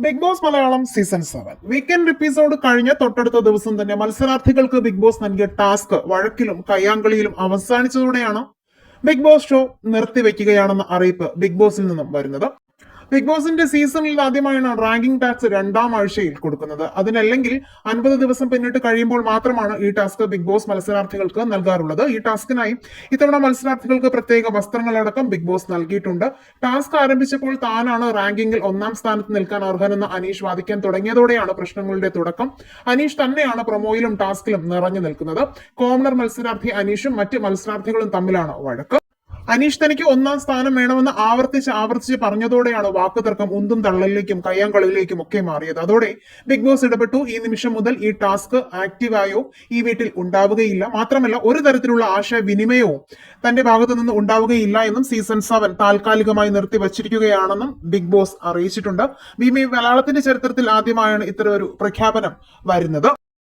Big Boss Malayalam season 7 weekend episode കഴിഞ്ഞ തൊട്ടടുത്ത ദിവസം തന്നെ മത്സരാർത്ഥികൾക്ക് ബിഗ് ബോസ് നൽകിയ ടാസ്ക് വഴക്കിലും കയ്യാങ്കളിയിലും അവസാനിച്ചതോടെയാണ് ബിഗ് ബോസ് ഷോ നിർത്തിവെക്കുകയാണെന്ന അറിയിപ്പ് ബിഗ് ബോസിൽ നിന്നും വരുന്നത്. ബിഗ് ബോസിന്റെ സീസണിൽ ആദ്യമായാണ് റാങ്കിംഗ് ടാസ്ക് രണ്ടാം ആഴ്ചയിൽ കൊടുക്കുന്നത്. അതിനല്ലെങ്കിൽ 50 ദിവസം പിന്നിട്ട് കഴിയുമ്പോൾ മാത്രമാണ് ഈ ടാസ്ക് ബിഗ് ബോസ് മത്സരാർത്ഥികൾക്ക് നൽകാറുള്ളത്. ഈ ടാസ്കിനായി ഇത്തവണ മത്സരാർത്ഥികൾക്ക് പ്രത്യേക വസ്ത്രങ്ങളടക്കം ബിഗ് ബോസ് നൽകിയിട്ടുണ്ട്. ടാസ്ക് ആരംഭിച്ചപ്പോൾ താനാണ് റാങ്കിങ്ങിൽ 1-ാം സ്ഥാനത്ത് നിൽക്കാൻ അർഹനെന്ന് അനീഷ് വാദിക്കാൻ തുടങ്ങിയതോടെയാണ് പ്രശ്നങ്ങളുടെ തുടക്കം. അനീഷ് തന്നെയാണ് പ്രൊമോയിലും ടാസ്കിലും നിറഞ്ഞു നിൽക്കുന്നത്. കോമണർ മത്സരാർത്ഥി അനീഷും മറ്റ് മത്സരാർത്ഥികളും തമ്മിലാണ് വഴക്ക്. അനീഷ് തനിക്ക് 1-ാം സ്ഥാനം വേണമെന്ന് ആവർത്തിച്ച് പറഞ്ഞതോടെയാണ് വാക്കുതർക്കം ഉന്തും തള്ളലിലേക്കും കയ്യാങ്കളിയിലേക്കും ഒക്കെ മാറിയത്. അതോടെ ബിഗ് ബോസ് ഇടപെട്ടു. ഈ നിമിഷം മുതൽ ഈ ടാസ്ക് ആക്റ്റീവായോ ഈ വീട്ടിൽ ഉണ്ടാവുകയില്ല. മാത്രമല്ല ഒരു തരത്തിലുള്ള ആശയവിനിമയവും തന്റെ ഭാഗത്തു നിന്ന് ഉണ്ടാവുകയില്ല എന്നും സീസൺ 7 താൽക്കാലികമായി നിർത്തിവച്ചിരിക്കുകയാണെന്നും ബിഗ് ബോസ് അറിയിച്ചിട്ടുണ്ട്. മലയാളത്തിന്റെ ചരിത്രത്തിൽ ആദ്യമായാണ് ഇത്തരം ഒരു പ്രഖ്യാപനം വരുന്നത്.